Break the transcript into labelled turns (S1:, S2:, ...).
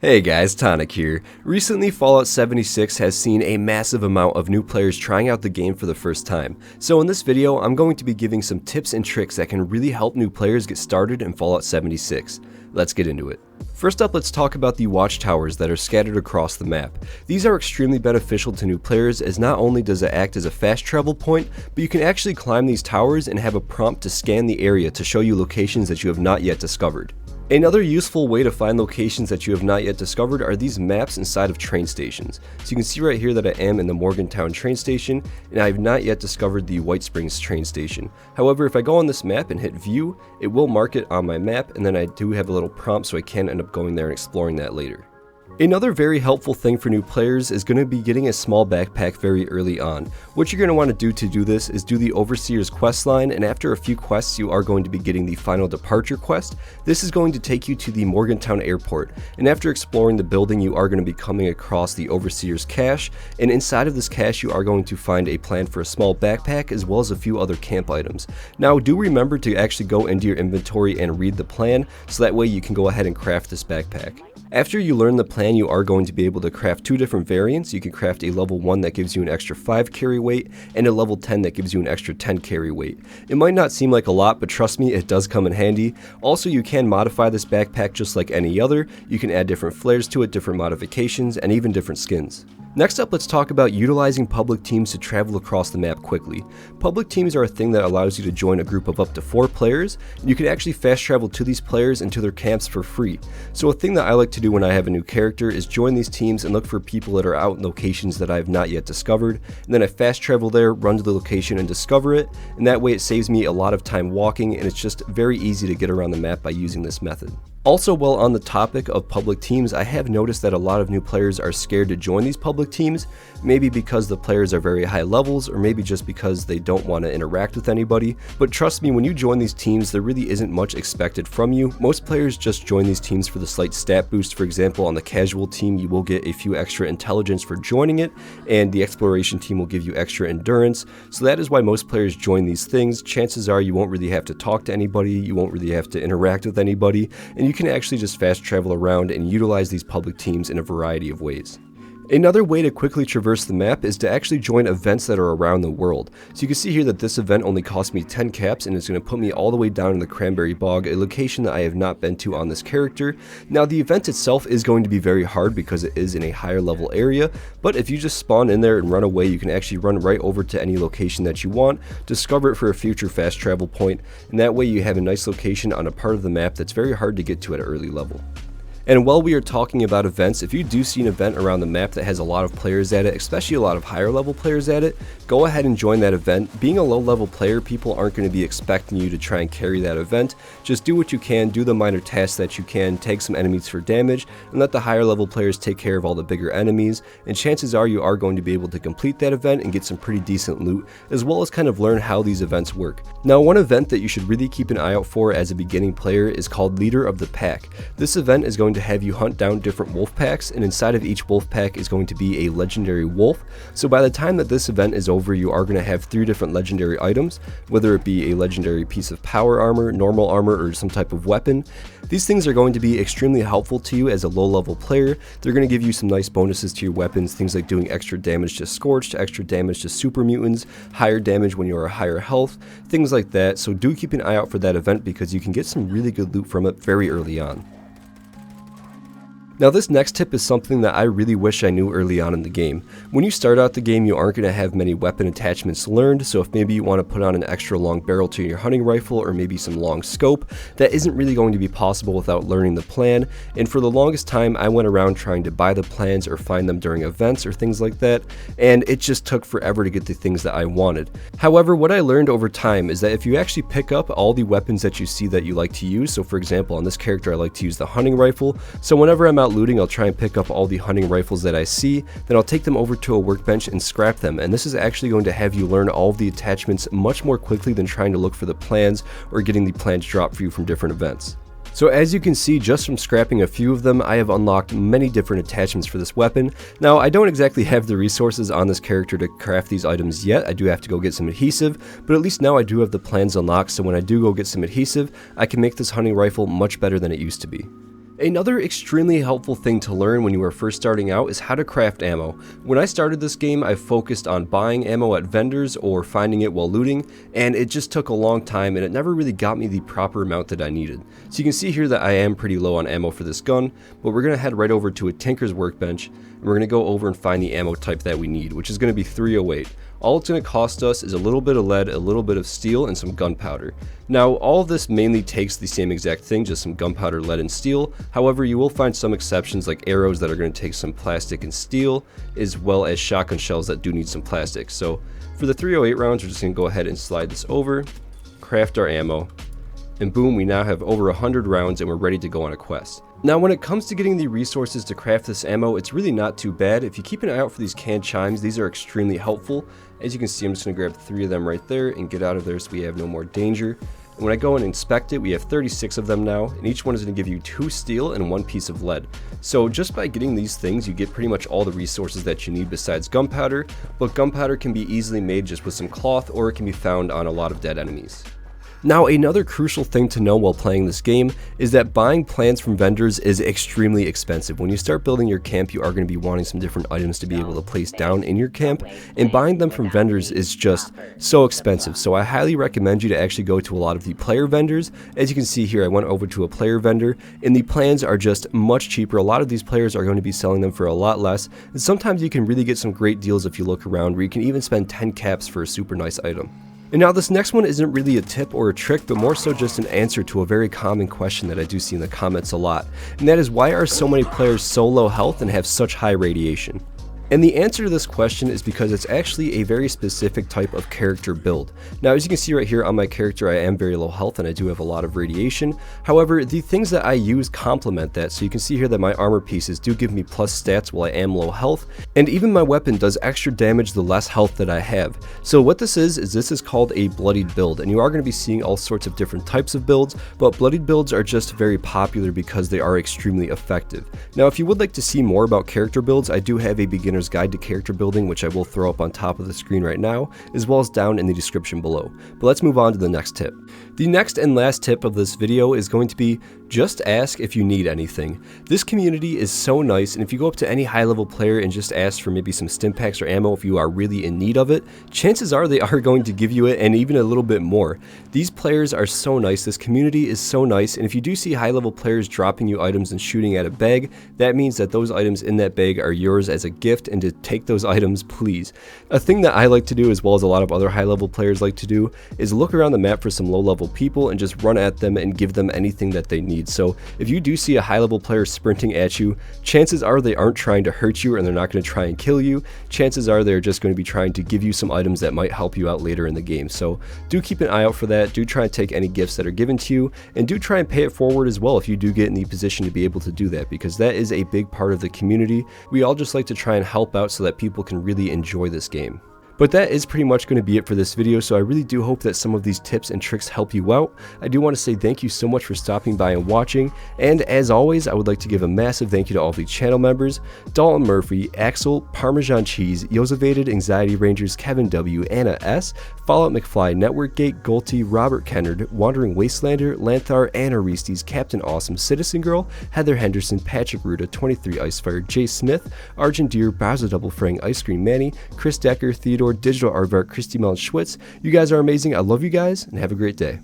S1: Hey guys, Tonic here. Recently, Fallout 76 has seen a massive amount of new players trying out the game for the first time. So in this video, I'm going to be giving some tips and tricks that can really help new players get started in Fallout 76. Let's get into it. First up, let's talk about the watchtowers that are scattered across the map. These are extremely beneficial to new players, as not only does it act as a fast travel point, but you can actually climb these towers and have a prompt to scan the area to show you locations that you have not yet discovered. Another useful way to find locations that you have not yet discovered are these maps inside of train stations. So you can see right here that I am in the Morgantown train station, and I have not yet discovered the White Springs train station. However, if I go on this map and hit view, it will mark it on my map, and then I do have a little prompt so I can end up going there and exploring that later. Another very helpful thing for new players is going to be getting a small backpack very early on. What you're going to want to do this is do the Overseer's quest line, and after a few quests you are going to be getting the Final Departure quest. This is going to take you to the Morgantown airport, and after exploring the building you are going to be coming across the Overseer's cache, and inside of this cache you are going to find a plan for a small backpack as well as a few other camp items. Now do remember to actually go into your inventory and read the plan, so that way you can go ahead and craft this backpack. After you learn the plan, you are going to be able to craft two different variants. You can craft a level 1 that gives you an extra 5 carry weight, and a level 10 that gives you an extra 10 carry weight. It might not seem like a lot, but trust me, it does come in handy. Also, you can modify this backpack just like any other. You can add different flares to it, different modifications, and even different skins. Next up, let's talk about utilizing public teams to travel across the map quickly. Public teams are a thing that allows you to join a group of up to 4 players, and you can actually fast travel to these players and to their camps for free. So a thing that I like to do when I have a new character is join these teams and look for people that are out in locations that I have not yet discovered, and then I fast travel there, run to the location and discover it, and that way it saves me a lot of time walking, and it's just very easy to get around the map by using this method. Also, while on the topic of public teams, I have noticed that a lot of new players are scared to join these public teams, maybe because the players are very high levels, or maybe just because they don't want to interact with anybody. But trust me, when you join these teams, there really isn't much expected from you. Most players just join these teams for the slight stat boost. For example, on the casual team, you will get a few extra intelligence for joining it, and the exploration team will give you extra endurance. So that is why most players join these things. Chances are you won't really have to talk to anybody, you won't really have to interact with anybody, and you can actually just fast travel around and utilize these public teams in a variety of ways. Another way to quickly traverse the map is to actually join events that are around the world. So you can see here that this event only cost me 10 caps, and it's going to put me all the way down in the Cranberry Bog, a location that I have not been to on this character. Now the event itself is going to be very hard because it is in a higher level area, but if you just spawn in there and run away, you can actually run right over to any location that you want, discover it for a future fast travel point, and that way you have a nice location on a part of the map that's very hard to get to at an early level. And while we are talking about events, if you do see an event around the map that has a lot of players at it, especially a lot of higher level players at it, go ahead and join that event. Being a low level player, people aren't going to be expecting you to try and carry that event. Just do what you can, do the minor tasks that you can, take some enemies for damage, and let the higher level players take care of all the bigger enemies, and chances are you are going to be able to complete that event and get some pretty decent loot, as well as kind of learn how these events work. Now, one event that you should really keep an eye out for as a beginning player is called Leader of the Pack. This event is going to have you hunt down different wolf packs, and inside of each wolf pack is going to be a legendary wolf. So by the time that this event is over, you are going to have 3 different legendary items, whether it be a legendary piece of power armor, normal armor, or some type of weapon. These things are going to be extremely helpful to you as a low level player. They're going to give you some nice bonuses to your weapons, things like doing extra damage to Scorched, extra damage to super mutants, higher damage when you are higher health, things like that. So do keep an eye out for that event because you can get some really good loot from it very early on. Now this next tip is something that I really wish I knew early on in the game. When you start out the game, you aren't going to have many weapon attachments learned, so if maybe you want to put on an extra long barrel to your hunting rifle or maybe some long scope, that isn't really going to be possible without learning the plan, and for the longest time I went around trying to buy the plans or find them during events or things like that, and it just took forever to get the things that I wanted. However, what I learned over time is that if you actually pick up all the weapons that you see that you like to use, so for example on this character I like to use the hunting rifle, so whenever I'm out looting, I'll try and pick up all the hunting rifles that I see, then I'll take them over to a workbench and scrap them, and this is actually going to have you learn all of the attachments much more quickly than trying to look for the plans or getting the plans dropped for you from different events. So as you can see, just from scrapping a few of them, I have unlocked many different attachments for this weapon. Now, I don't exactly have the resources on this character to craft these items yet. I do have to go get some adhesive, but at least now I do have the plans unlocked, so when I do go get some adhesive, I can make this hunting rifle much better than it used to be. Another extremely helpful thing to learn when you are first starting out is how to craft ammo. When I started this game, I focused on buying ammo at vendors or finding it while looting, and it just took a long time and it never really got me the proper amount that I needed. So you can see here that I am pretty low on ammo for this gun, but we're going to head right over to a tinker's workbench and we're going to go over and find the ammo type that we need, which is going to be 308. All it's going to cost us is a little bit of lead, a little bit of steel, and some gunpowder. Now, all of this mainly takes the same exact thing, just some gunpowder, lead, and steel. However, you will find some exceptions like arrows that are going to take some plastic and steel, as well as shotgun shells that do need some plastic. So for the 308 rounds, we're just going to go ahead and slide this over, craft our ammo, and boom, we now have over 100 rounds and we're ready to go on a quest. Now when it comes to getting the resources to craft this ammo, it's really not too bad. If you keep an eye out for these canned chimes, these are extremely helpful. As you can see, I'm just going to grab 3 of them right there and get out of there so we have no more danger. And when I go and inspect it, we have 36 of them now, and each one is going to give you 2 steel and 1 piece of lead. So just by getting these things, you get pretty much all the resources that you need besides gunpowder, but gunpowder can be easily made just with some cloth, or it can be found on a lot of dead enemies. Now, another crucial thing to know while playing this game is that buying plants from vendors is extremely expensive. When you start building your camp, you are going to be wanting some different items to be able to place down in your camp, and buying them from vendors is just so expensive. So I highly recommend you to actually go to a lot of the player vendors. As you can see here, I went over to a player vendor, and the plans are just much cheaper. A lot of these players are going to be selling them for a lot less, and sometimes you can really get some great deals if you look around, where you can even spend 10 caps for a super nice item. And now this next one isn't really a tip or a trick, but more so just an answer to a very common question that I do see in the comments a lot. And that is, why are so many players so low health and have such high radiation? And the answer to this question is because it's actually a very specific type of character build. Now, as you can see right here on my character, I am very low health and I do have a lot of radiation. However, the things that I use complement that. So you can see here that my armor pieces do give me plus stats while I am low health, and even my weapon does extra damage the less health that I have. So what this is called a bloodied build, and you are going to be seeing all sorts of different types of builds, but bloodied builds are just very popular because they are extremely effective. Now, if you would like to see more about character builds, I do have a beginner's guide to character building, which I will throw up on top of the screen right now, as well as down in the description below. But let's move on to the next tip. The next and last tip of this video is going to be, just ask if you need anything. This community is so nice, and if you go up to any high level player and just ask for maybe some stim packs or ammo if you are really in need of it, chances are they are going to give you it, and even a little bit more. These players are so nice, this community is so nice, and if you do see high level players dropping you items and shooting at a bag, that means that those items in that bag are yours as a gift, and to take those items, please. A thing that I like to do, as well as a lot of other high level players like to do, is look around the map for some low level people and just run at them and give them anything that they need. So if you do see a high level player sprinting at you, chances are they aren't trying to hurt you and they're not going to try and kill you. Chances are they're just going to be trying to give you some items that might help you out later in the game. So do keep an eye out for that. Do try and take any gifts that are given to you, and do try and pay it forward as well if you do get in the position to be able to do that, because that is a big part of the community. We all just like to try and help out so that people can really enjoy this game. But that is pretty much going to be it for this video, so I really do hope that some of these tips and tricks help you out. I do want to say thank you so much for stopping by and watching, and as always, I would like to give a massive thank you to all the channel members: Dalton Murphy, Axel, Parmesan Cheese, Yosevated, Anxiety Rangers, Kevin W, Anna S, Fallout McFly, Network Gate, Golty, Robert Kennard, Wandering Wastelander, Lanthar, Anna Reestes, Captain Awesome, Citizen Girl, Heather Henderson, Patrick Ruda, 23 Icefire, Jay Smith, Argent Deer, Bowser Double Frang, Ice Cream Manny, Chris Decker, Theodore, Digital Aardvark, Christy Mellon Schwitz. You guys are amazing. I love you guys, and have a great day.